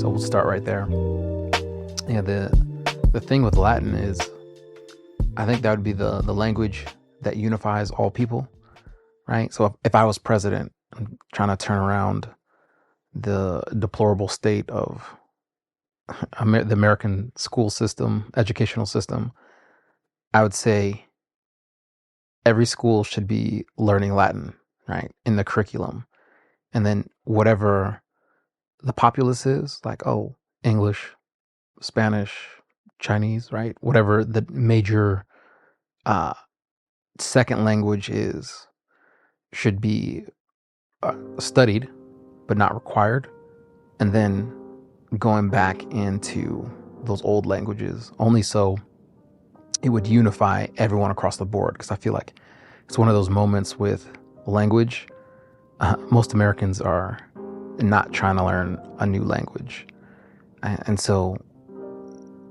So we'll start right there. Yeah, the thing with Latin is, I think that would be the language that unifies all people, right? So if I was president, I'm trying to turn around the deplorable state of the American school system, educational system, I would say every school should be learning Latin, right, in the curriculum. And then whatever the populace is, like, oh, English, Spanish, Chinese, right? Whatever the major second language is, should be studied, but not required. And then going back into those old languages, only so it would unify everyone across the board. Because I feel like it's one of those moments with language. Most Americans are not trying to learn a new language. And so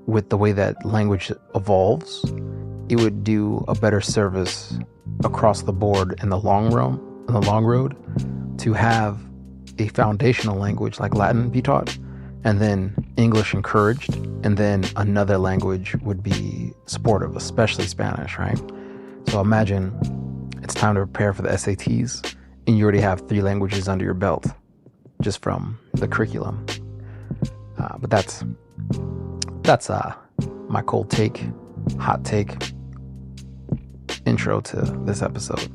with the way that language evolves, it would do a better service across the board in the long road, to have a foundational language like Latin be taught, and then English encouraged, and then another language would be supportive, especially Spanish, right? So imagine it's time to prepare for the SATs, and you already have 3 languages under your belt just from the curriculum. But that's my cold take, hot take intro to this episode.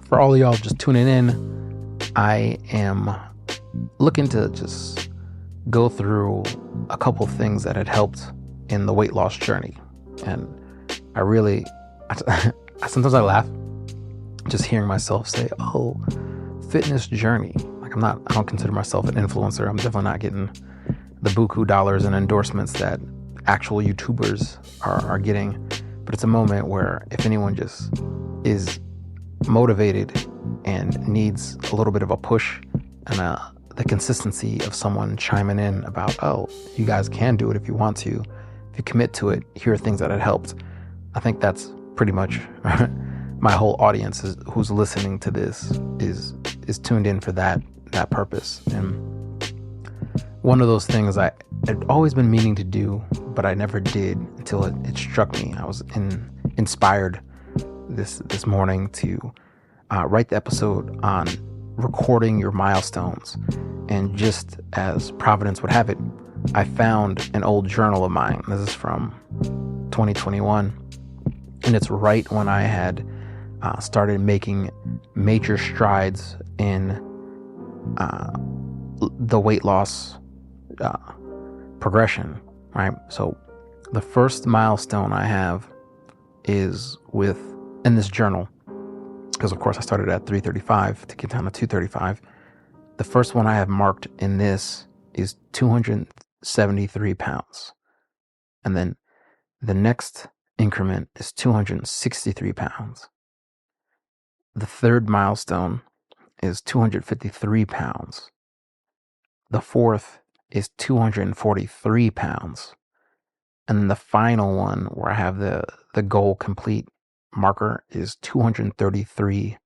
For all of y'all just tuning in, I am looking to just go through a couple things that had helped in the weight loss journey. And sometimes I laugh just hearing myself say, oh, fitness journey. Like I don't consider myself an influencer. I'm definitely not getting the buku dollars and endorsements that actual YouTubers are getting. But it's a moment where if anyone just is motivated and needs a little bit of a push and the consistency of someone chiming in about, oh, you guys can do it if you want to. If you commit to it, here are things that had helped. I think that's pretty much my whole audience who's listening to this is tuned in for that purpose. And one of those things I had always been meaning to do, but I never did until it struck me. I was inspired this morning to write the episode on recording your milestones. And just as Providence would have it, I found an old journal of mine. This is from 2021. And it's right when I had started making major strides in the weight loss progression, right? So the first milestone I have is in this journal, because of course I started at 335 to get down to 235. The first one I have marked in this is 273 pounds. And then the next increment is 263 pounds. The third milestone is 253 pounds. The fourth is 243 pounds. And then the final one where I have the goal complete marker is 233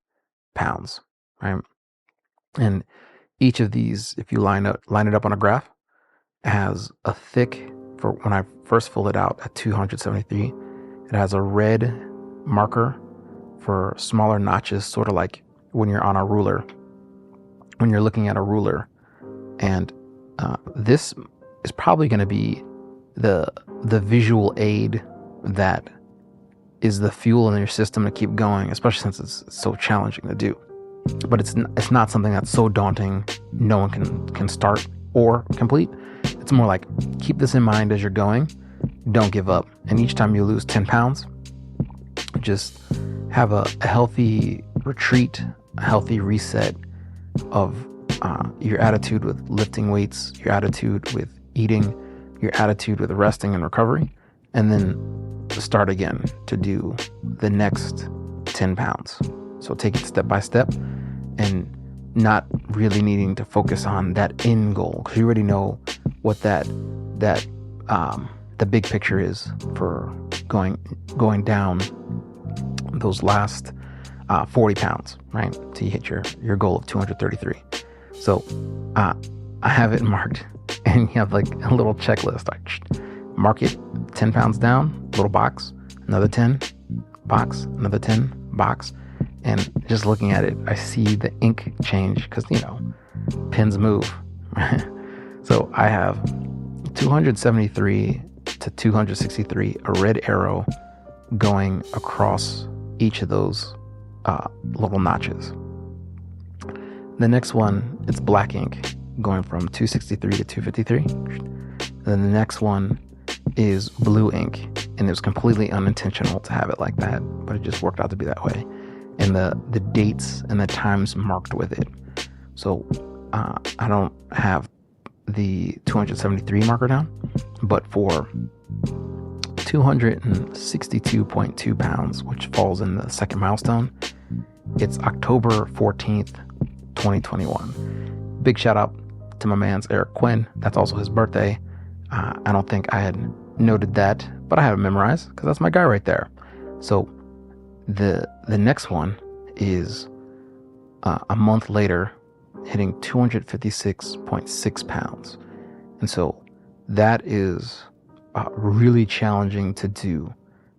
pounds, right? And each of these, if you line it up on a graph, has a thick, for when I first filled it out at 273, it has a red marker for smaller notches, sort of like when you're on a ruler, when you're looking at a ruler. And this is probably going to be the visual aid that is the fuel in your system to keep going, especially since it's so challenging to do. But it's not something that's so daunting no one can start or complete. It's more like, keep this in mind as you're going. Don't give up. And each time you lose 10 pounds, just have a healthy retreat, a healthy reset of your attitude with lifting weights, your attitude with eating, your attitude with resting and recovery, and then start again to do the next 10 pounds. So take it step by step and not really needing to focus on that end goal, because you already know what that the big picture is for going down those last 40 pounds, right? Till you hit your goal of 233. So I have it marked, and you have like a little checklist. I mark it 10 pounds down, little box, another 10, box, another 10, box. And just looking at it, I see the ink change because, pens move. So I have 273 to 263, a red arrow going across each of those little notches. The next one, it's black ink going from 263 to 253. Then the next one is blue ink, and it was completely unintentional to have it like that, but it just worked out to be that way. And the dates and the times marked with it. So I don't have the 273 marker down, but for 262.2 pounds, which falls in the second milestone, it's October 14th, 2021. Big shout out to my man's Eric Quinn. That's also his birthday. I don't think I had noted that, but I have it memorized because that's my guy right there. So the next one is a month later, hitting 256.6 pounds. And so that is really challenging to do,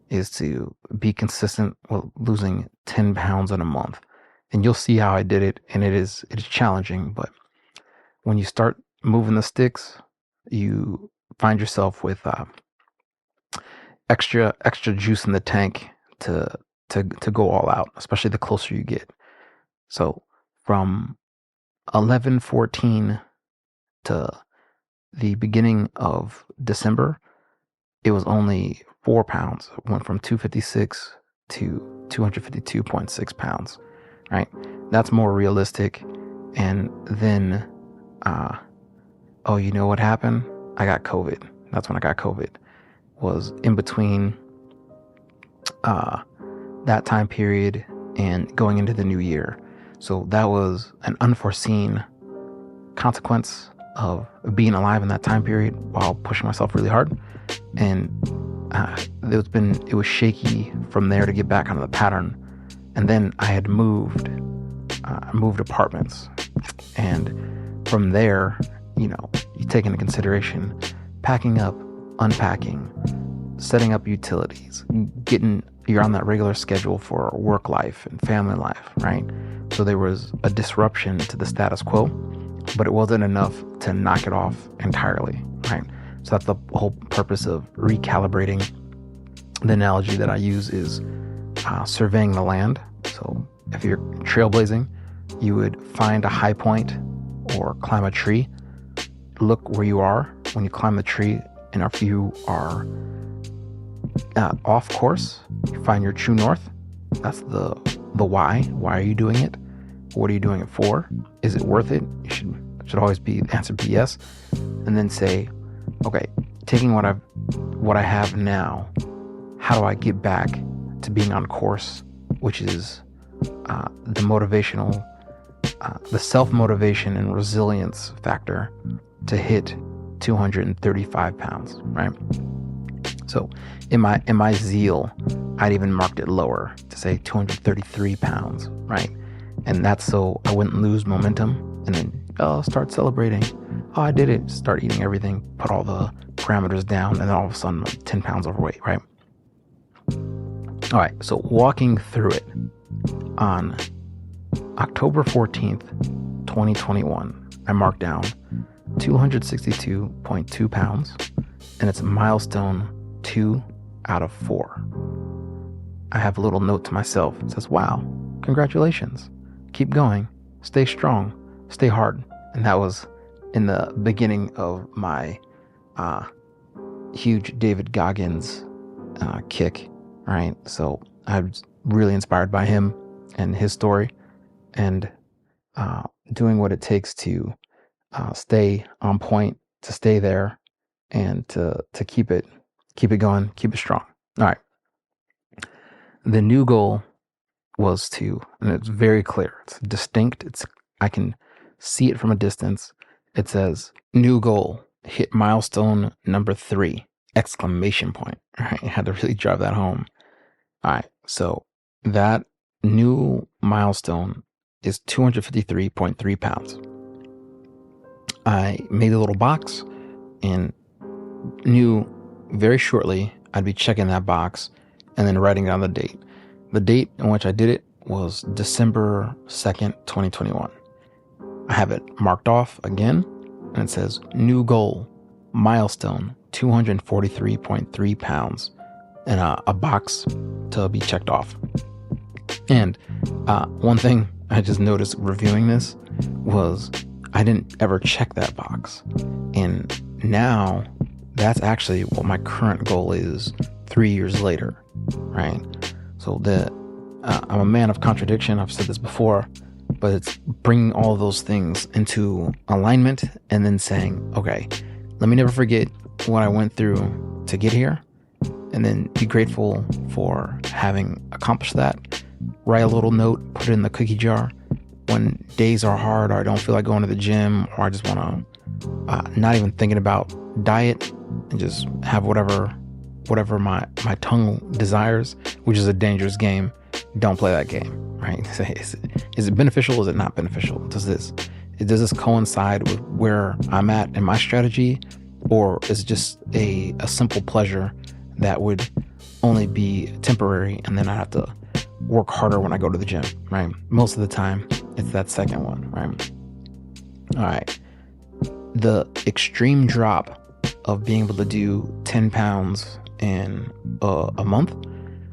is to be consistent with losing 10 pounds in a month. And you'll see how I did it, and it's challenging, but when you start moving the sticks, you find yourself with extra juice in the tank to go all out, especially the closer you get. So from 11/14 to the beginning of December, it was only 4 pounds. It went from 256 to 252.6 pounds, right? That's more realistic. And then, you know what happened? I got COVID. That's when I got COVID. Was in between that time period and going into the new year. So that was an unforeseen consequence of being alive in that time period while pushing myself really hard. And it was shaky from there to get back onto the pattern. And then I had moved apartments. And from there, you take into consideration packing up, unpacking, setting up utilities, you're on that regular schedule for work life and family life, right? So there was a disruption to the status quo, but it wasn't enough to knock it off entirely, right? So that's the whole purpose of recalibrating. The analogy that I use is surveying the land. So if you're trailblazing, you would find a high point or climb a tree, look where you are when you climb the tree, and if you are off course, you find your true north. That's the why. Why are you doing it? What are you doing it for? Is it worth it? You should always be the answer be yes. And then say, okay, taking what I have now, how do I get back to being on course, which is the motivational, the self-motivation and resilience factor to hit 235 pounds, right? So in my zeal, I'd even marked it lower to say 233 pounds, right? And that's so I wouldn't lose momentum and then start celebrating. Oh, I did it. Start eating everything, put all the parameters down, and then all of a sudden I'm 10 pounds overweight, right? All right, so walking through it on October 14th, 2021, I marked down 262.2 pounds, and it's milestone 2 out of 4. I have a little note to myself. It says, wow, congratulations. Keep going. Stay strong. Stay hard. And that was in the beginning of my huge David Goggins kick, right? So I was really inspired by him and his story, and doing what it takes to stay on point, to stay there, and to keep it going, keep it strong. All right. The new goal was and it's very clear, it's distinct, I can see it from a distance. It says, new goal, hit milestone number 3, exclamation point. All right, I had to really drive that home. All right, so that new milestone is 253.3 pounds. I made a little box and knew very shortly I'd be checking that box and then writing down the date. The date in which I did it was December 2nd, 2021. I have it marked off again, and it says new goal, milestone, 243.3 pounds, and a box to be checked off. And one thing I just noticed reviewing this was I didn't ever check that box. And now that's actually what my current goal is 3 years later, right? So I'm a man of contradiction. I've said this before, but it's bringing all those things into alignment and then saying, okay, let me never forget what I went through to get here, and then be grateful for having accomplished that. Write a little note, put it in the cookie jar. When days are hard, or I don't feel like going to the gym, or I just want to not even thinking about diet and just have whatever my tongue desires, which is a dangerous game. Don't play that game, right? Is it beneficial? Is it not beneficial? Does this coincide with where I'm at in my strategy, or is it just a simple pleasure that would only be temporary, and then I have to work harder when I go to the gym, right? Most of the time, it's that second one, right? All right. The extreme drop of being able to do 10 pounds in a month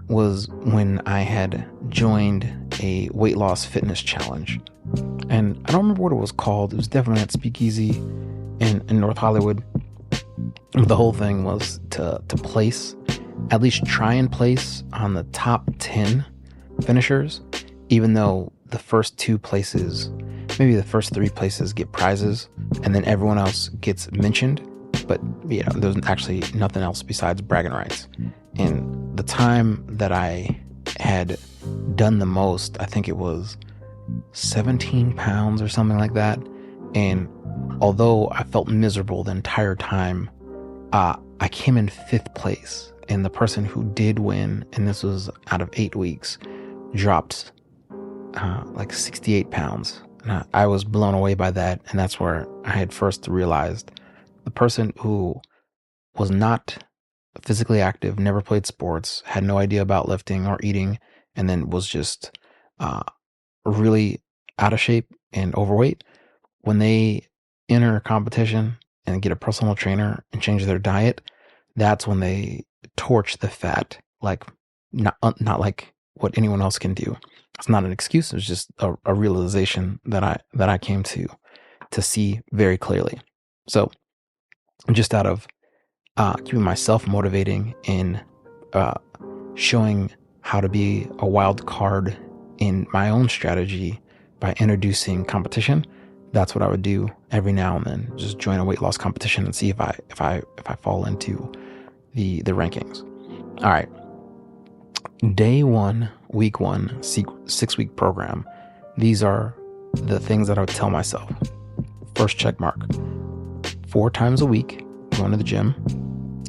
was when I had joined a weight loss fitness challenge. And I don't remember what it was called. It was definitely at Speakeasy in North Hollywood. The whole thing was to place, at least try and place on the top 10 finishers, even though the first 2 places, maybe the first 3 places get prizes, and then everyone else gets mentioned. But there's actually nothing else besides bragging rights. And the time that I had done the most, I think it was 17 pounds or something like that. And although I felt miserable the entire time, I came in 5th place. And the person who did win, and this was out of 8 weeks, dropped like 68 pounds. And I was blown away by that. And that's where I had first realized the person who was not physically active, never played sports, had no idea about lifting or eating, and then was just really out of shape and overweight, when they enter a competition and get a personal trainer and change their diet, that's when they torch the fat, like not like what anyone else can do. It's not an excuse. It's just a realization that I came to see very clearly. So just out of keeping myself motivating in showing how to be a wild card in my own strategy by introducing competition, that's what I would do every now and then. Just join a weight loss competition and see if I fall into the rankings. All right. Day 1, week 1, 6-week program. These are the things that I would tell myself. First check mark. 4 times a week, going to the gym.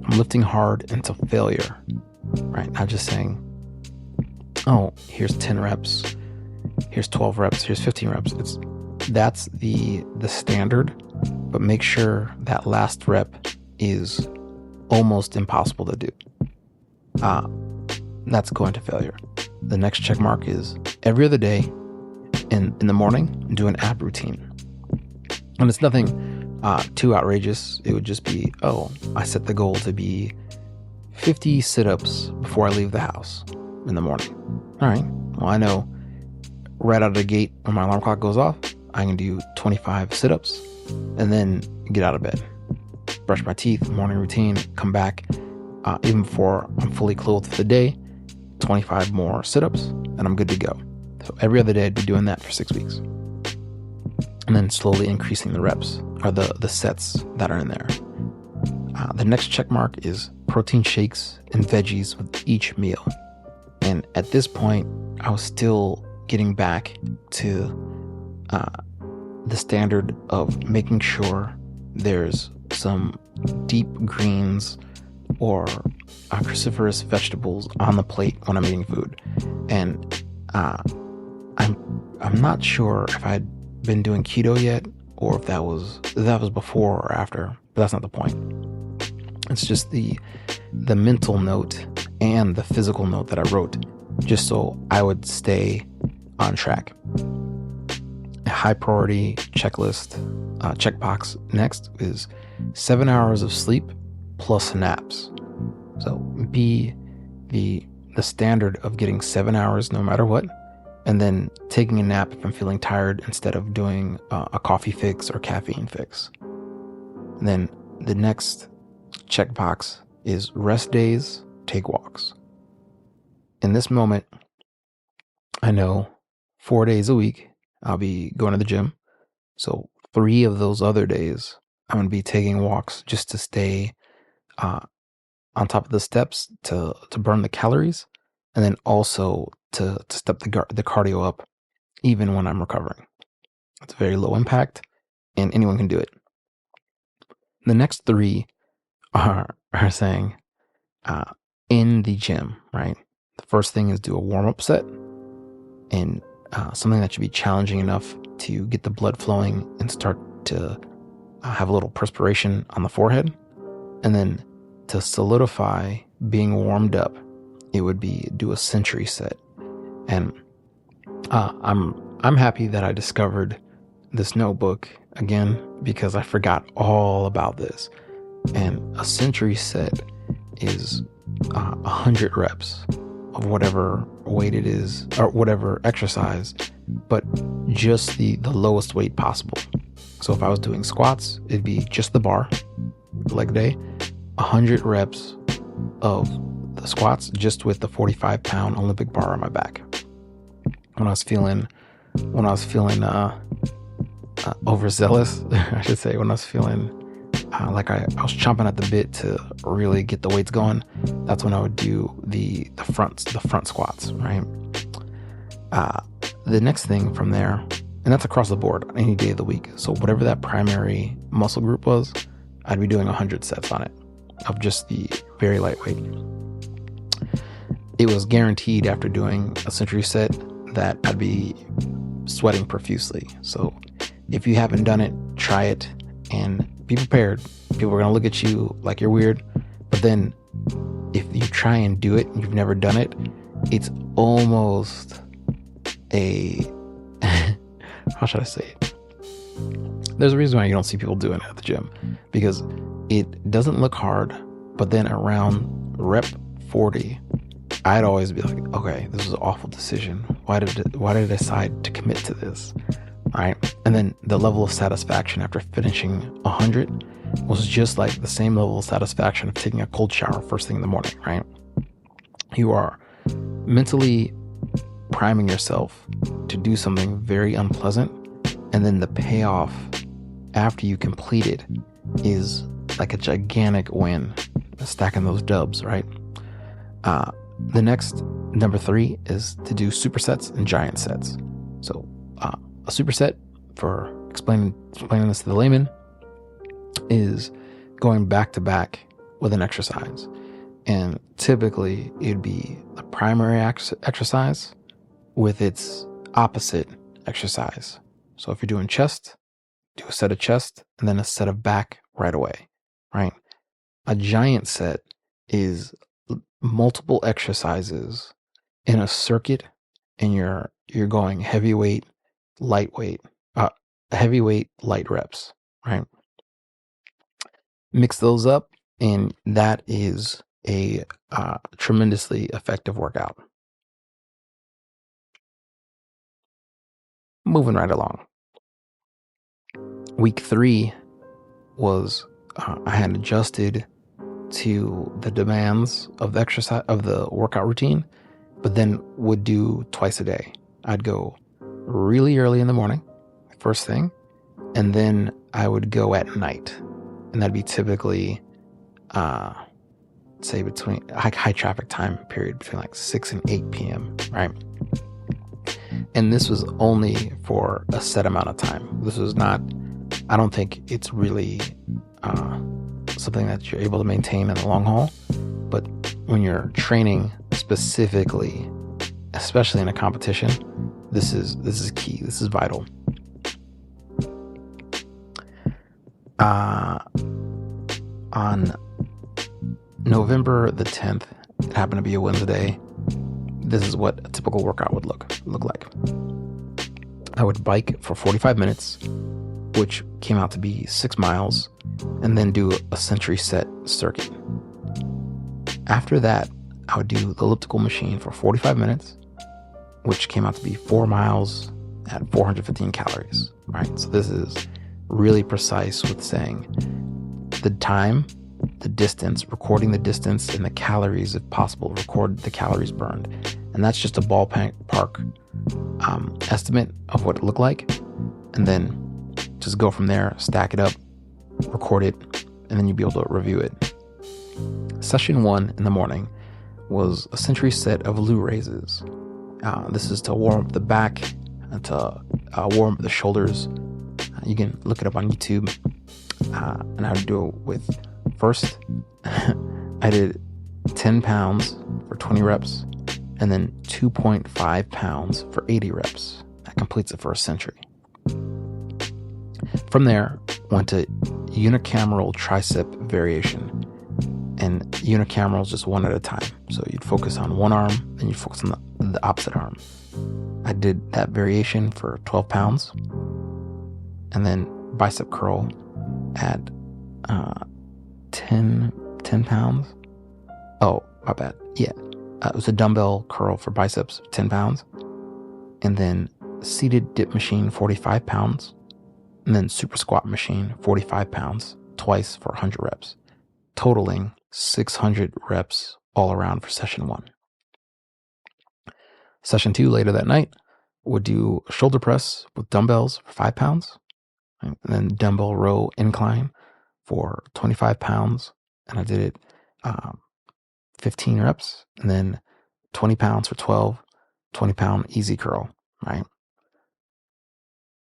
I'm lifting hard until failure, right? Not just saying, oh, here's 10 reps, here's 12 reps, here's 15 reps. That's the standard, but make sure that last rep is almost impossible to do. That's going to failure. The next check mark is every other day in the morning, do an ab routine. And it's nothing too outrageous. It would just be, I set the goal to be 50 sit-ups before I leave the house in the morning. All right. Well, I know right out of the gate when my alarm clock goes off, I can do 25 sit-ups and then get out of bed, brush my teeth, morning routine, come back, even before I'm fully clothed for the day, 25 more sit-ups, and I'm good to go. So every other day I'd be doing that for 6 weeks. And then slowly increasing the reps, or the sets that are in there. The next check mark is protein shakes and veggies with each meal. And at this point, I was still getting back to the standard of making sure there's some deep greens or cruciferous vegetables on the plate when I'm eating food. And I'm not sure if I'd been doing keto yet or if that was before or after, but that's not the point. It's just the mental note and the physical note that I wrote, just so I would stay on track. A high priority checklist, checkbox next is 7 hours of sleep plus naps. So be the standard of getting 7 hours no matter what, and then taking a nap if I'm feeling tired instead of doing a coffee fix or caffeine fix. And then the next checkbox is rest days, take walks. In this moment, I know 4 days a week I'll be going to the gym. So 3 of those other days I'm going to be taking walks just to stay on top of the steps to burn the calories, and then also to step the cardio up even when I'm recovering. It's very low impact and anyone can do it. The next 3 are saying in the gym, right? The first thing is do a warm-up set, and something that should be challenging enough to get the blood flowing and start to have a little perspiration on the forehead. And then to solidify being warmed up, it would be do a century set. And I'm happy that I discovered this notebook again, because I forgot all about this. And a century set is 100 reps of whatever weight it is, or whatever exercise, but just the lowest weight possible. So if I was doing squats, it'd be just the bar, leg day, 100 reps of the squats just with the 45-pound Olympic bar on my back. When I was feeling overzealous, I should say, when I was feeling like I was chomping at the bit to really get the weights going, that's when I would do the front squats, right? The next thing from there, and that's across the board, any day of the week. So whatever that primary muscle group was, I'd be doing 100 sets on it of just the very lightweight. It was guaranteed after doing a century set that I'd be sweating profusely. So if you haven't done it, try it and be prepared. People are going to look at you like you're weird. But then if you try and do it and you've never done it, it's almost a how should I say it? There's a reason why you don't see people doing it at the gym, because it doesn't look hard, but then around rep 40, I'd always be like, okay, this was an awful decision. Why did I decide to commit to this? All right. And then the level of satisfaction after finishing 100 was just like the same level of satisfaction of taking a cold shower first thing in the morning, right? You are mentally priming yourself to do something very unpleasant, and then the payoff after you complete it is like a gigantic win, stacking those dubs, right? The next, number 3, is to do supersets and giant sets. So a superset, for explaining this to the layman, is going back to back with an exercise. And typically it'd be the primary exercise with its opposite exercise. So if you're doing chest, do a set of chest and then a set of back right away, right? A giant set is multiple exercises in a circuit, and you're going heavyweight, lightweight, heavyweight, light reps, right? Mix those up, and that is a tremendously effective workout. Moving right along. Week 3 was I had adjusted to the demands of the exercise, of the workout routine, but then would do twice a day. I'd go really early in the morning, first thing, and then I would go at night, and that'd be typically say between high traffic time period between like 6 and 8 p.m. right? And this was only for a set amount of time. This was not, I don't think it's really something that you're able to maintain in the long haul. But when you're training specifically, especially in a competition, this is key. This is vital. On November the 10th, it happened to be a Wednesday. This is what a typical workout would look like. I would bike for 45 minutes, which came out to be 6 miles, and then do a century set circuit. After that, I would do the elliptical machine for 45 minutes, which came out to be 4 miles at 415 calories, right? So this is really precise with saying the time, the distance, recording the distance, and the calories if possible. Record the calories burned. And that's just a ballpark estimate of what it looked like. And then just go from there, stack it up, record it, and then you'll be able to review it. Session 1 in the morning was a century set of Lou raises. This is to warm up the back and to warm up the shoulders. You can look it up on YouTube. And I would do it with, first, I did 10 pounds for 20 reps, and then 2.5 pounds for 80 reps. That completes the first century. From there, went to unicameral tricep variation. And unicameral is just one at a time. So you'd focus on one arm, then you'd focus on the opposite arm. I did that variation for 12 pounds. And then bicep curl at 10 pounds. Oh, my bad. Yeah. It was a dumbbell curl for biceps, 10 pounds. And then seated dip machine, 45 pounds. And then super squat machine, 45 pounds, twice for 100 reps. Totaling 600 reps all around for session 1. Session 2 later that night, would do a shoulder press with dumbbells for 5 pounds. And then dumbbell row incline for 25 pounds. And I did it 15 reps. And then 20 pounds for 12, 20-pound easy curl, right?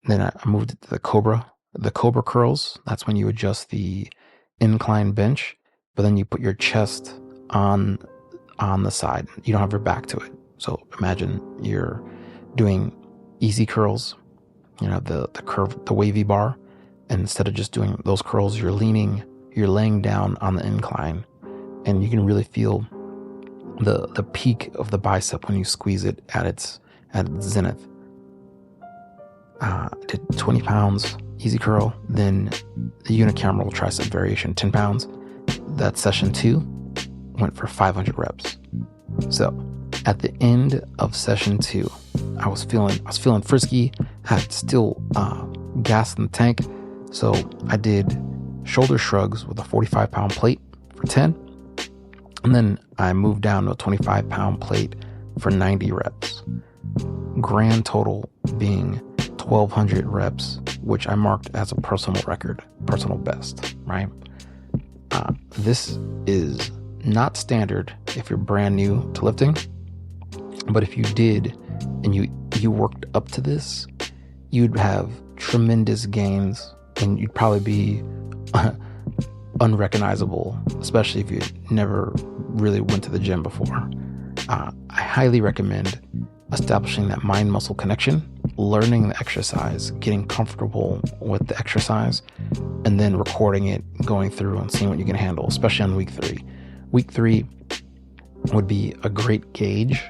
Then I moved it to the Cobra curls. That's when you adjust the incline bench, but then you put your chest on the side. You don't have your back to it. So imagine you're doing easy curls, the curve, the wavy bar. And instead of just doing those curls, you're laying down on the incline, and you can really feel the peak of the bicep when you squeeze it at its zenith. Did 20 pounds easy curl, then the unicameral tricep variation, 10 pounds. That session 2 went for 500 reps. So at the end of session 2, I was feeling frisky, had still gas in the tank. So I did shoulder shrugs with a 45-pound plate for 10. And then I moved down to a 25-pound plate for 90 reps. Grand total being 1,200 reps, which I marked as a personal record, personal best, right? This is not standard if you're brand new to lifting. But if you did and you worked up to this, you'd have tremendous gains, and you'd probably be unrecognizable, especially if you never really went to the gym before. I highly recommend establishing that mind-muscle connection, learning the exercise, getting comfortable with the exercise, and then recording it, going through and seeing what you can handle, especially on week 3. Week 3 would be a great gauge,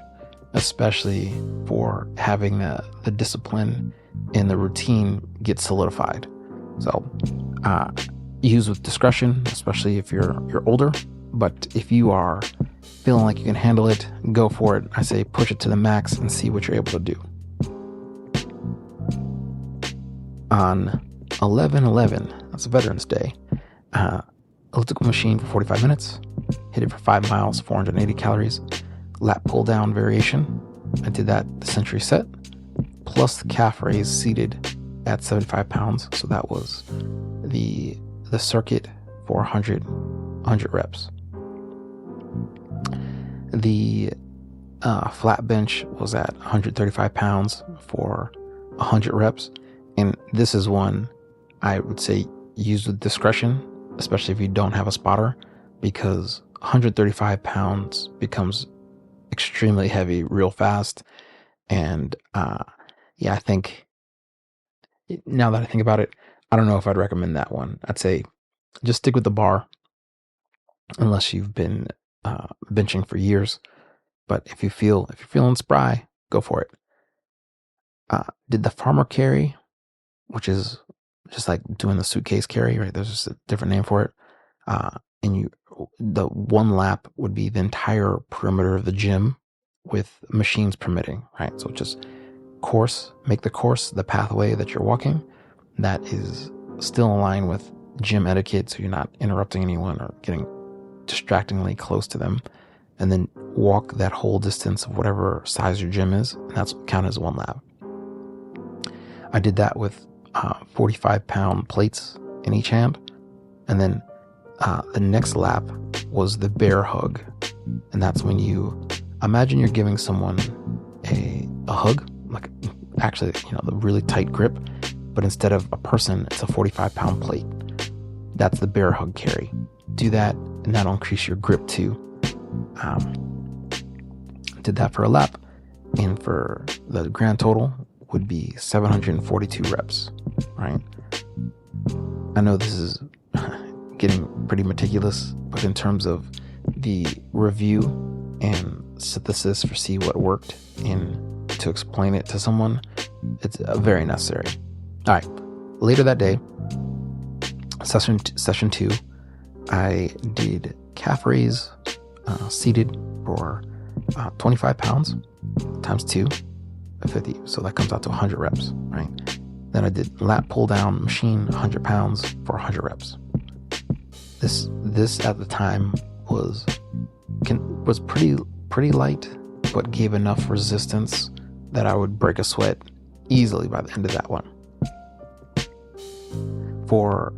especially for having the discipline and the routine get solidified. So use with discretion, especially if you're older. But if you are feeling like you can handle it, go for it. I say push it to the max and see what you're able to do. On 11/11, that's Veterans Day, elliptical machine for 45 minutes, hit it for 5 miles, 480 calories, lat pull down variation. I did that the century set, plus the calf raise seated at 75 pounds. So that was the circuit for 100 reps. The flat bench was at 135 pounds for 100 reps. And this is one I would say use with discretion, especially if you don't have a spotter, because 135 pounds becomes extremely heavy real fast. And I think Now that I think about it, I don't know if I'd recommend that one. I'd say just stick with the bar unless you've been benching for years. But if you're feeling spry, go for it. Did the farmer carry, which is just like doing the suitcase carry, right? There's just a different name for it. And the one lap would be the entire perimeter of the gym with machines permitting, right? So just make the course, the pathway that you're walking, that is still in line with gym etiquette, so you're not interrupting anyone or getting distractingly close to them. And then walk that whole distance of whatever size your gym is, and that's counted as one lap. I did that with 45-pound plates in each hand, and then the next lap was the bear hug, and that's when you imagine you're giving someone a hug, like actually, the really tight grip, but instead of a person, it's a 45-pound plate. That's the bear hug carry. Do that, and that'll increase your grip too. Did that for a lap, and for the grand total would be 742 reps, right? I know this is getting pretty meticulous, but in terms of the review and synthesis for see what worked and to explain it to someone, it's very necessary. All right, later that day, session 2, I did calf raise seated for 25 pounds times 2, 50. So that comes out to 100 reps, right? Then I did lat pull down machine, 100 pounds for 100 reps. This at the time was pretty light, but gave enough resistance that I would break a sweat easily by the end of that one. For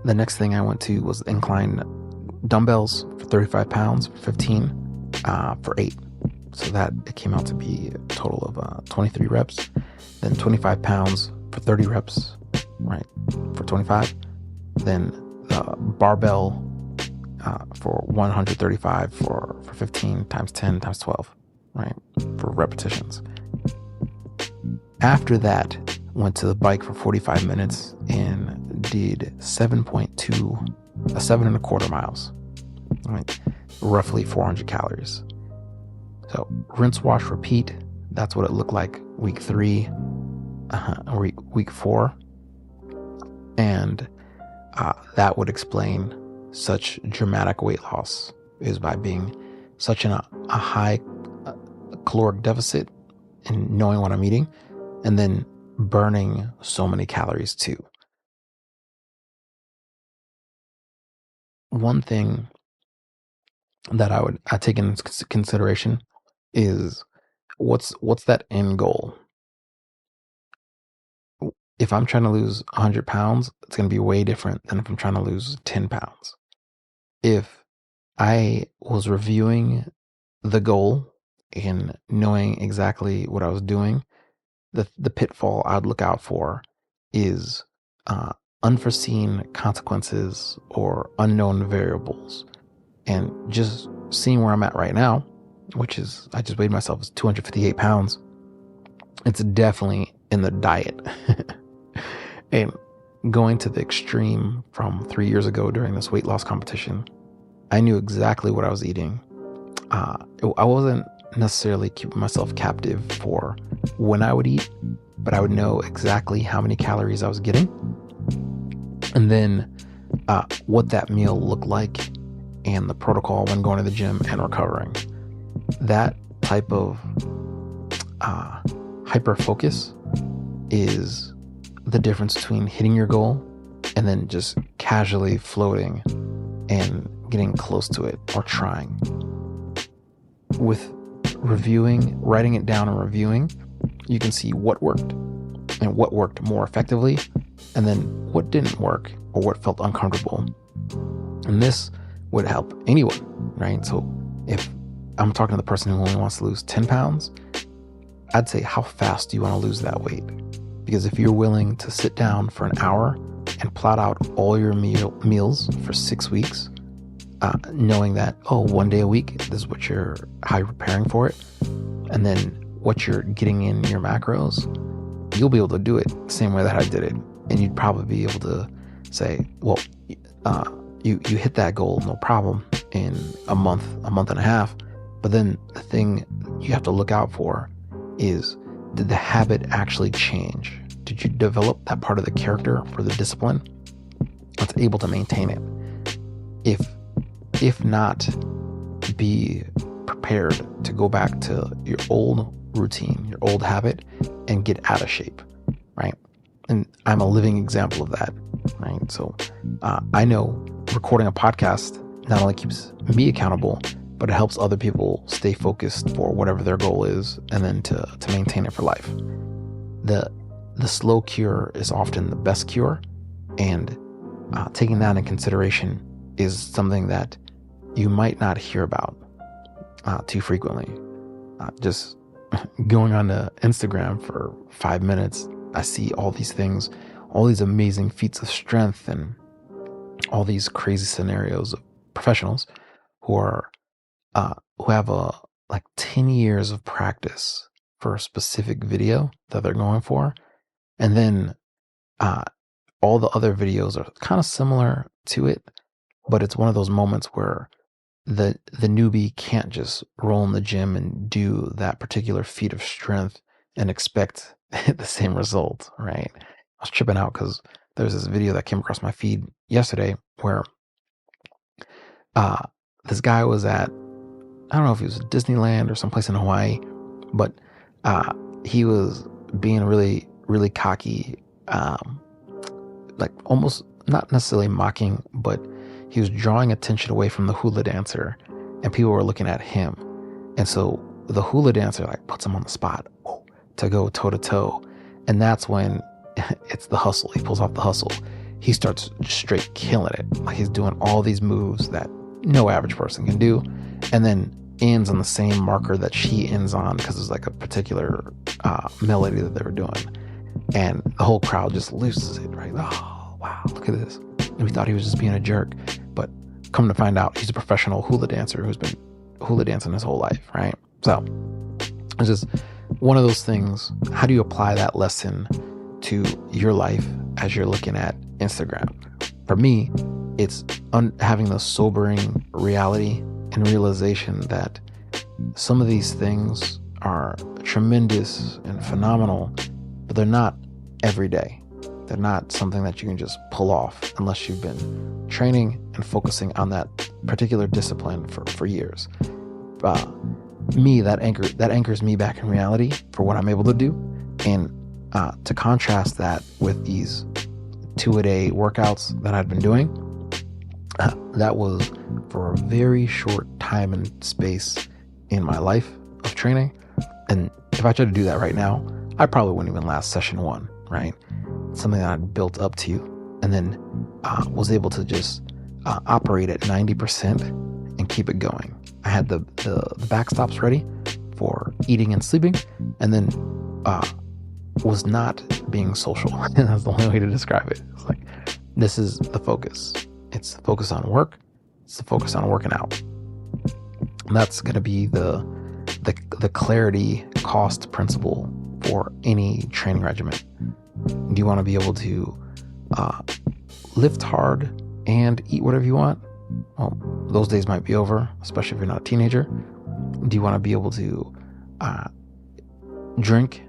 the next thing I went to was incline dumbbells for 35 pounds for 15 for 8. So that it came out to be a total of 23 reps. Then 25 pounds for 30 reps, right, for 25. Then the barbell for 135 for 15 times 10 times 12, right, for repetitions. After that, went to the bike for 45 minutes and did 7.25 miles, right, roughly 400 calories. So rinse, wash, repeat. That's what it looked like week 3, week 4. And that would explain such dramatic weight loss, is by being such in a high caloric deficit and knowing what I'm eating, and then burning so many calories too. One thing that I take into consideration is what's that end goal. If I'm trying to lose 100 pounds, it's going to be way different than if I'm trying to lose 10 pounds. If I was reviewing the goal and knowing exactly what I was doing, the pitfall I'd look out for is unforeseen consequences or unknown variables. And just seeing where I'm at right now, which is, I just weighed myself as 258 pounds. It's definitely in the diet. And going to the extreme from 3 years ago during this weight loss competition, I knew exactly what I was eating. I wasn't necessarily keeping myself captive for when I would eat, but I would know exactly how many calories I was getting. And then what that meal looked like and the protocol when going to the gym and recovering. That type of hyper focus is the difference between hitting your goal and then just casually floating and getting close to it or trying. With reviewing, writing it down and reviewing, you can see what worked and what worked more effectively, and then what didn't work or what felt uncomfortable. And this would help anyone, right? So if I'm talking to the person who only wants to lose 10 pounds, I'd say, how fast do you want to lose that weight? Because if you're willing to sit down for an hour and plot out all your meals for 6 weeks, knowing that, one day a week, this is how you're preparing for it, and then what you're getting in your macros, you'll be able to do it the same way that I did it. And you'd probably be able to say, well, you hit that goal, no problem, in a month and a half. But then the thing you have to look out for is, did the habit actually change? Did you develop that part of the character for the discipline that's able to maintain it? If not, be prepared to go back to your old routine, your old habit, and get out of shape, right? And I'm a living example of that, right? So I know recording a podcast not only keeps me accountable, but it helps other people stay focused for whatever their goal is, and then to maintain it for life. The slow cure is often the best cure, and taking that in consideration is something that you might not hear about too frequently. Just going on to Instagram for 5 minutes, I see all these things, all these amazing feats of strength, and all these crazy scenarios of professionals who have like 10 years of practice for a specific video that they're going for. And then all the other videos are kind of similar to it, but it's one of those moments where the newbie can't just roll in the gym and do that particular feat of strength and expect the same result, right? I was tripping out because there's this video that came across my feed yesterday where this guy was at, I don't know if he was at Disneyland or someplace in Hawaii, but he was being really, really cocky, like almost not necessarily mocking, but he was drawing attention away from the hula dancer, and people were looking at him. And so the hula dancer like puts him on the spot to go toe to toe. And that's when it's the hustle. He pulls off the hustle. He starts straight killing it. Like he's doing all these moves that no average person can do, and then ends on the same marker that she ends on because it's like a particular melody that they were doing. And the whole crowd just loses it, right? Oh, wow, look at this. And we thought he was just being a jerk, but come to find out, he's a professional hula dancer who's been hula dancing his whole life, right? So it's just one of those things. How do you apply that lesson to your life as you're looking at Instagram? For me, it's having the sobering reality and realization that some of these things are tremendous and phenomenal, but they're not every day. They're not something that you can just pull off unless you've been training and focusing on that particular discipline for years. That anchors me back in reality for what I'm able to do. And to contrast that with these 2-a-day workouts that I've been doing, that was for a very short time and space in my life of training. And if I tried to do that right now, I probably wouldn't even last session 1, right? Something that I'd built up to, and then was able to just operate at 90% and keep it going. I had the backstops ready for eating and sleeping, and then was not being social. That's the only way to describe it. It's like, this is the focus. It's the focus on work. It's the focus on working out. And that's going to be the clarity cost principle for any training regimen. Do you want to be able to lift hard and eat whatever you want? Well, those days might be over, especially if you're not a teenager. Do you want to be able to drink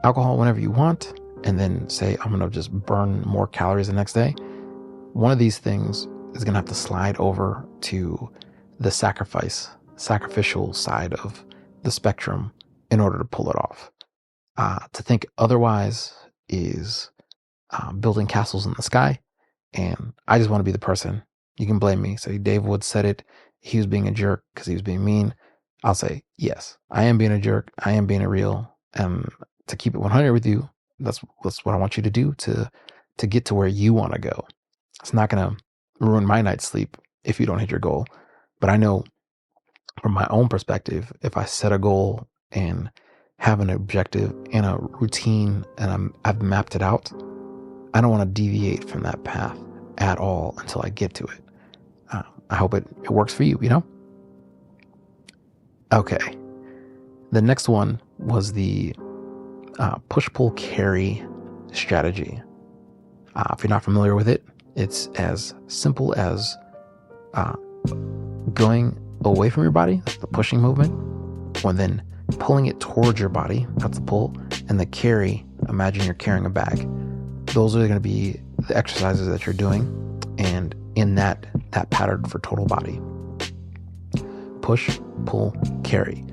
alcohol whenever you want, and then say, I'm going to just burn more calories the next day? One of these things is going to have to slide over to the sacrificial side of the spectrum in order to pull it off. To think otherwise is building castles in the sky. And I just want to be the person. You can blame me. Say Dave Wood said it. He was being a jerk because he was being mean. I'll say, yes, I am being a jerk. I am being a real. And to keep it 100 with you, that's what I want you to do to get to where you want to go. It's not going to ruin my night's sleep if you don't hit your goal. But I know from my own perspective, if I set a goal and have an objective and a routine and I've mapped it out, I don't want to deviate from that path at all until I get to it. I hope it works for you, you know? Okay. The next one was the push-pull carry strategy. If you're not familiar with it, it's as simple as going away from your body, that's the pushing movement, and then pulling it towards your body, that's the pull, and the carry, imagine you're carrying a bag. Those are going to be the exercises that you're doing, and in that pattern for total body. Push, pull, carry.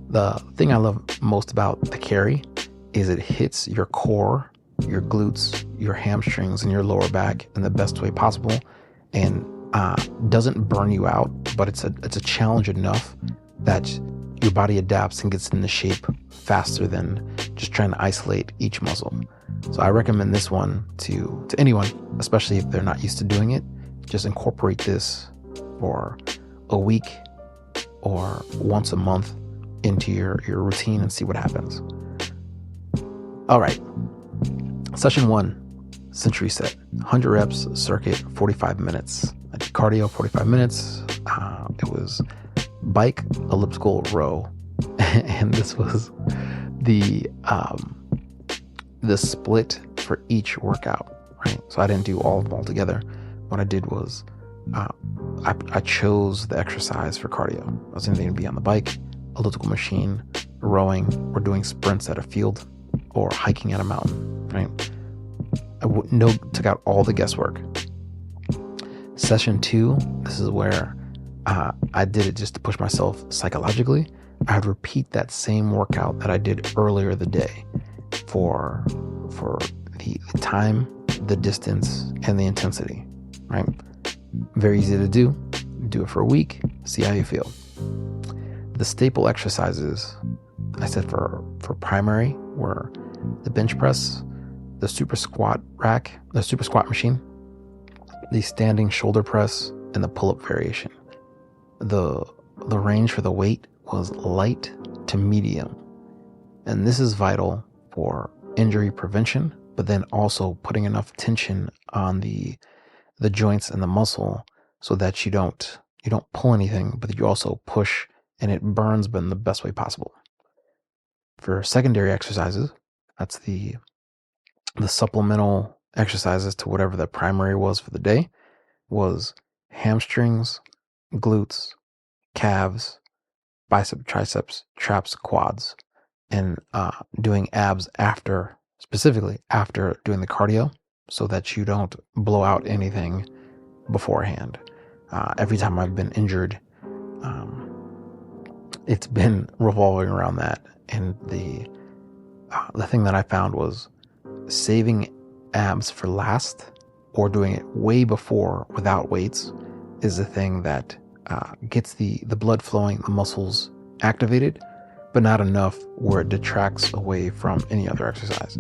The thing I love most about the carry is it hits your core, your glutes, your hamstrings, and your lower back in the best way possible, and doesn't burn you out, but it's a challenge enough that your body adapts and gets into shape faster than just trying to isolate each muscle. So I recommend this one to anyone, especially if they're not used to doing it. Just incorporate this for a week or once a month into your routine and see what happens. All right. Session 1, century set, 100 reps, circuit, 45 minutes. I did cardio, 45 minutes. It was bike, elliptical, row. And this was the split for each workout, right? So I didn't do all of them all together. What I did was I chose the exercise for cardio. I was going to be on the bike, elliptical machine, rowing, or doing sprints at a field, or hiking at a mountain, right? Took out all the guesswork. Session 2, this is where I did it just to push myself psychologically. I would repeat that same workout that I did earlier the day for the time, the distance, and the intensity, right? Very easy to do. Do it for a week, see how you feel. The staple exercises I said for primary were the bench press, the super squat rack, the super squat machine, the standing shoulder press, and the pull-up variation. The range for the weight was light to medium. And this is vital for injury prevention, but then also putting enough tension on the joints and the muscle so that you don't pull anything, but you also push and it burns, but in the best way possible. For secondary exercises, that's the supplemental exercises to whatever the primary was for the day, was hamstrings, glutes, calves, biceps, triceps, traps, quads, and doing abs specifically after doing the cardio, so that you don't blow out anything beforehand. Every time I've been injured, it's been revolving around that. And the thing that I found was saving abs for last, or doing it way before without weights, is the thing that gets the blood flowing, the muscles activated, but not enough where it detracts away from any other exercise.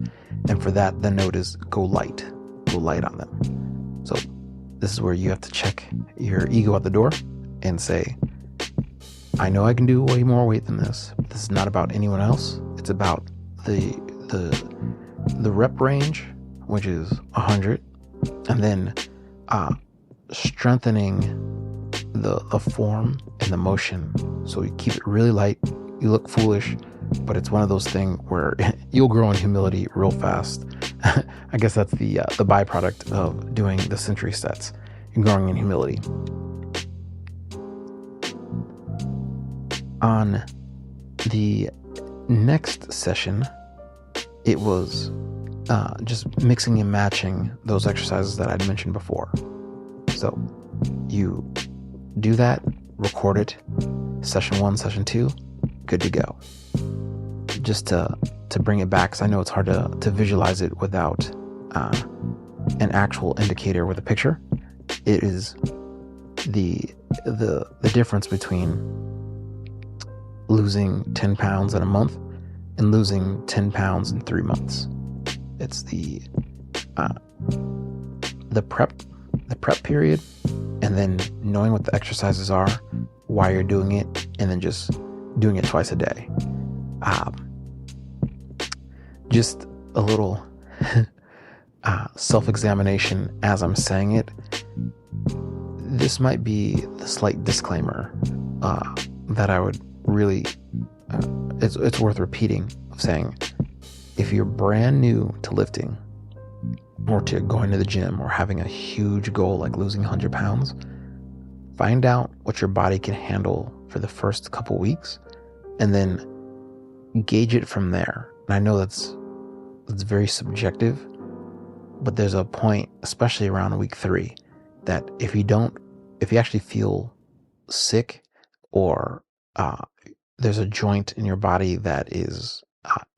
And for that, the note is go light on them. So this is where you have to check your ego at the door and say, I know I can do way more weight than this. This is not about anyone else. It's about the rep range, which is 100, and then strengthening the form and the motion. So you keep it really light. You look foolish, but it's one of those things where you'll grow in humility real fast. I guess that's the byproduct of doing the century sets and growing in humility. On the next session, it was just mixing and matching those exercises that I'd mentioned before. So you do that, record it, session 1, session 2, good to go. Just to bring it back, because I know it's hard to visualize it without an actual indicator with a picture. It is the difference between losing 10 pounds in a month and losing 10 pounds in 3 months. It's the prep period, and then knowing what the exercises are, why you're doing it, and then just doing it twice a day. Just a little self-examination as I'm saying it. This might be the slight disclaimer that I would really, it's worth repeating, of saying, if you're brand new to lifting or to going to the gym or having a huge goal like losing 100 pounds, find out what your body can handle for the first couple weeks and then gauge it from there. And I know that's very subjective, but there's a point, especially around week 3, that if you actually feel sick or there's a joint in your body that is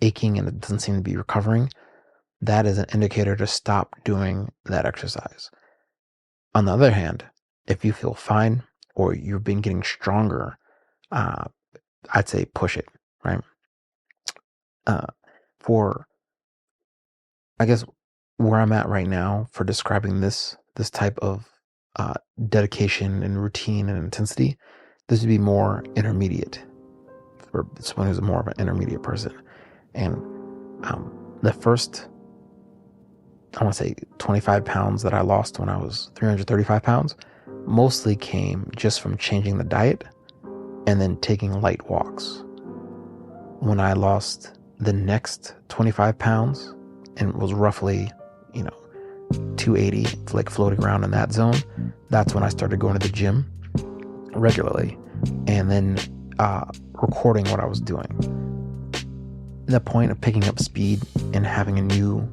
aching and it doesn't seem to be recovering, that is an indicator to stop doing that exercise. On the other hand, if you feel fine or you've been getting stronger, I'd say push it, right? For, I guess, where I'm at right now for describing this type of dedication and routine and intensity, this would be more intermediate for someone who's more of an intermediate person. And the first, I want to say 25 pounds that I lost when I was 335 pounds mostly came just from changing the diet and then taking light walks. When I lost the next 25 pounds and was roughly, 280, like floating around in that zone, that's when I started going to the gym regularly and then recording what I was doing. The point of picking up speed and having a new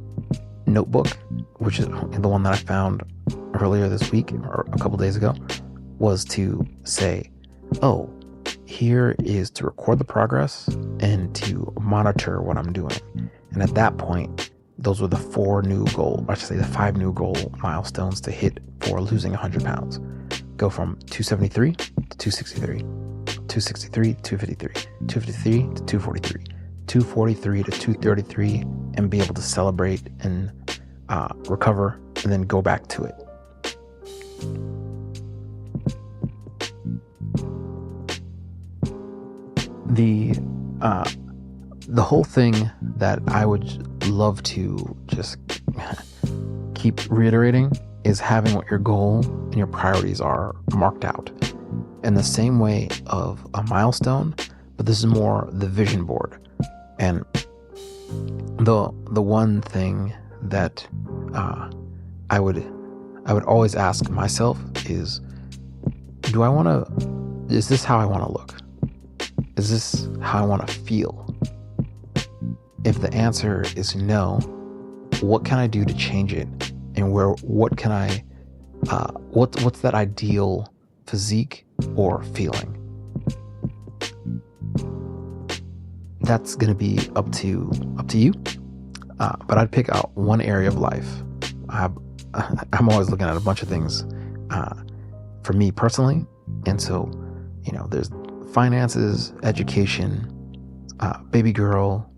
notebook, which is the one that I found earlier this week or a couple days ago, was to say, oh, here is to record the progress and to monitor what I'm doing. And at that point, those were the 5 new goal milestones to hit for losing 100 pounds. Go from 273 to 263, 263 to 253, 253 to 243, 243 to 233, and be able to celebrate and recover and then go back to it. The whole thing that I would love to just keep reiterating is having what your goal and your priorities are marked out in the same way of a milestone, but this is more the vision board. And the one thing that I would always ask myself is, is this how I want to look? Is this how I want to feel? If the answer is no, what can I do to change it? And what can I, what's that ideal physique or feeling? That's going to be up to you. But I'd pick out one area of life. I'm always looking at a bunch of things for me personally. And so, there's finances, education, baby girl,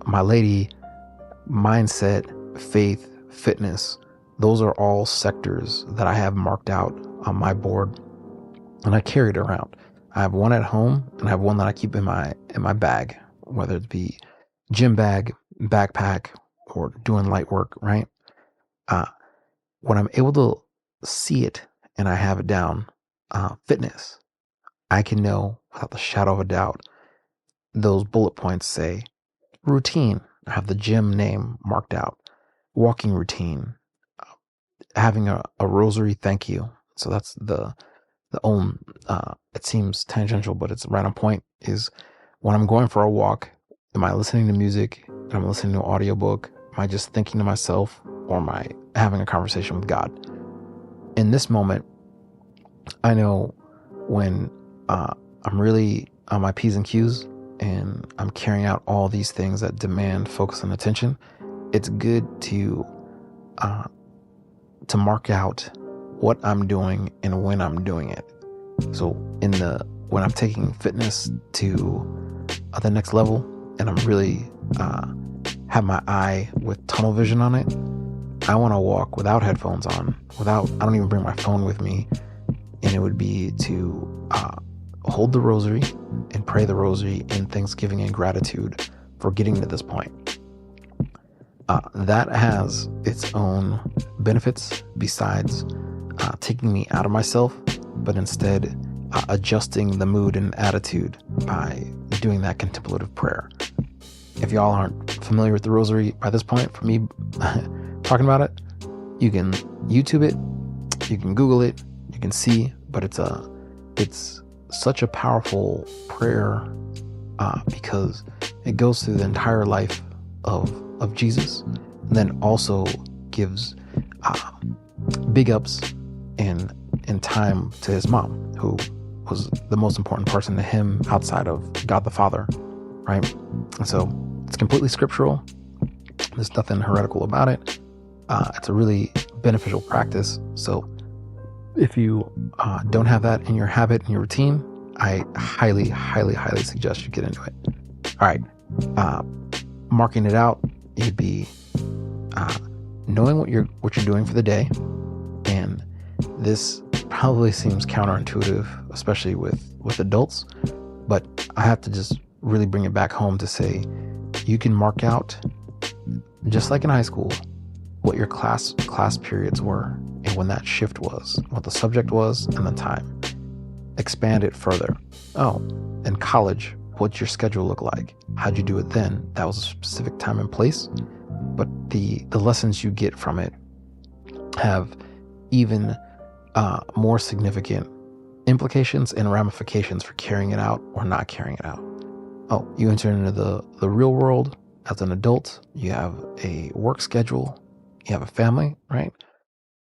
my lady, mindset, faith, fitness. Those are all sectors that I have marked out on my board and I carry it around. I have one at home and I have one that I keep in my bag, whether it be gym bag, backpack, or doing light work, right? When I'm able to see it and I have it down, fitness, I can know without the shadow of a doubt, those bullet points say routine. I have the gym name marked out. Walking routine, having a rosary thank you. So that's the it seems tangential, but it's right on point, is when I'm going for a walk, am I listening to music? Am I listening to an audiobook? Am I just thinking to myself, or am I having a conversation with God? In this moment, I know when I'm really on my P's and Q's and I'm carrying out all these things that demand focus and attention, it's good to mark out what I'm doing and when I'm doing it. So when I'm taking fitness to the next level and I'm really have my eye with tunnel vision on it, I want to walk without headphones on, I don't even bring my phone with me, and it would be to hold the rosary and pray the rosary in thanksgiving and gratitude for getting to this point. That has its own benefits besides taking me out of myself, but instead adjusting the mood and attitude by doing that contemplative prayer. If y'all aren't familiar with the rosary by this point, for me talking about it, you can YouTube it, you can Google it, you can see, but it's such a powerful prayer because it goes through the entire life of Jesus, and then also gives big ups and time to his mom, who was the most important person to him outside of God the Father, right? And so it's completely scriptural. There's nothing heretical about it. It's a really beneficial practice. So if you don't have that in your habit, in your routine, I highly, highly, highly suggest you get into it. All right. Marking it out, you'd be knowing what you're doing for the day. And this probably seems counterintuitive, especially with adults, but I have to just really bring it back home to say you can mark out, just like in high school, what your class periods were and when that shift was, what the subject was, and the time. Expand it further. Oh, in college, what's your schedule look like? How'd you do it then? That was a specific time and place, but the lessons you get from it have even more significant implications and ramifications for carrying it out or not carrying it out. Oh, you enter into the real world as an adult. You have a work schedule. You have a family, right?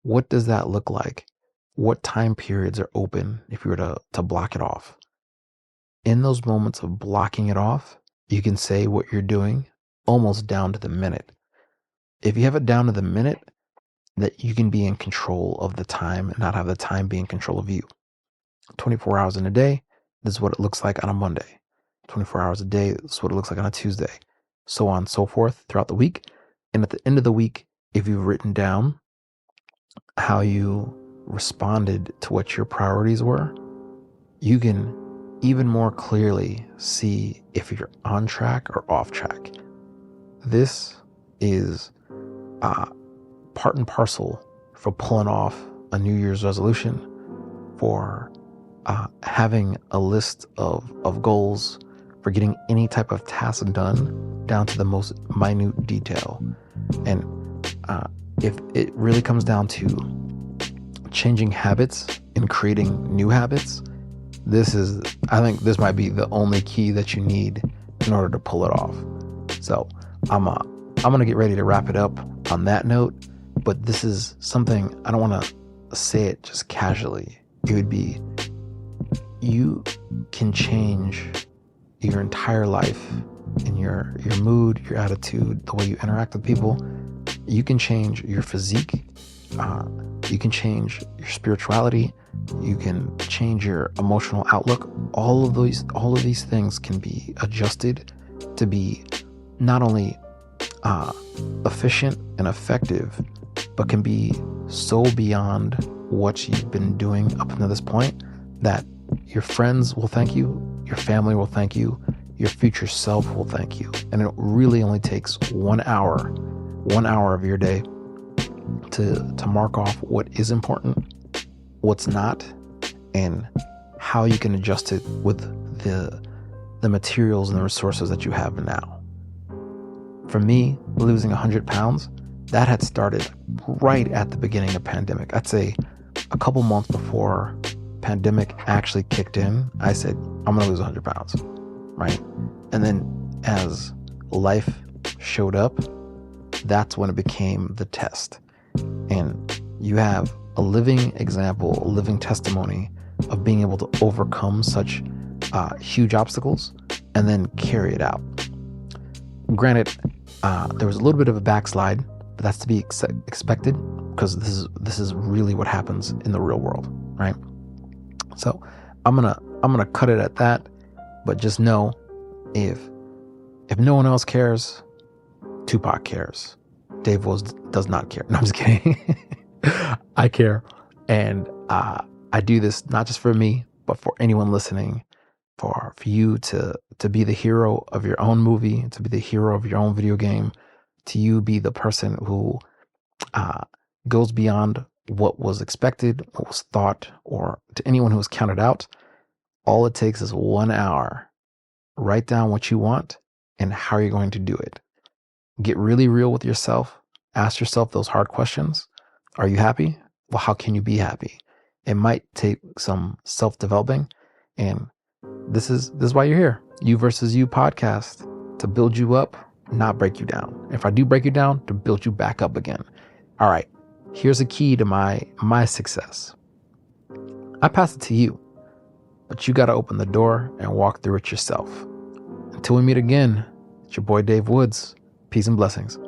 What does that look like? What time periods are open if you were to block it off? In those moments of blocking it off, you can say what you're doing almost down to the minute. If you have it down to the minute, that you can be in control of the time and not have the time be in control of you. 24 hours in a day, this is what it looks like on a Monday. 24 hours a day, this is what it looks like on a Tuesday. So on and so forth throughout the week. And at the end of the week, if you've written down how you responded to what your priorities were, you can even more clearly see if you're on track or off track. This is part and parcel for pulling off a New Year's resolution, for having a list of goals, for getting any type of task done down to the most minute detail. And if it really comes down to changing habits and creating new habits, I think this might be the only key that you need in order to pull it off. So I'm gonna get ready to wrap it up on that note, but this is something, I don't want to say it just casually. It would be, you can change your entire life and your mood, your attitude, the way you interact with people. You can change your physique. You can change your spirituality. You can change your emotional outlook. All of these things can be adjusted to be not only efficient and effective, but can be so beyond what you've been doing up until this point that your friends will thank you, your family will thank you, your future self will thank you. And it really only takes 1 hour of your day to mark off what is important, what's not, and how you can adjust it with the materials and the resources that you have now. For me, losing 100 pounds, that had started right at the beginning of pandemic. I'd say a couple months before pandemic actually kicked in, I said, I'm going to lose 100 pounds, right? And then as life showed up, that's when it became the test. And you have a living example, a living testimony of being able to overcome such huge obstacles and then carry it out. Granted, there was a little bit of a backslide, but that's to be expected, because this is really what happens in the real world, right? So I'm gonna cut it at that, but just know, if no one else cares, Tupac cares. Dave does not care. No, I'm just kidding. I care, and I do this not just for me, but for anyone listening, for you to be the hero of your own movie, to be the hero of your own video game, to you be the person who goes beyond what was expected, what was thought, or to anyone who was counted out. All it takes is 1 hour. Write down what you want and how you're going to do it. Get really real with yourself. Ask yourself those hard questions. Are you happy? Well, how can you be happy? It might take some self-developing, and this is why you're here. You versus You podcast, to build you up, not break you down. If I do break you down, to build you back up again. All right, here's a key to my success. I pass it to you, but you got to open the door and walk through it yourself. Until we meet again, it's your boy Dave Woods. Peace and blessings.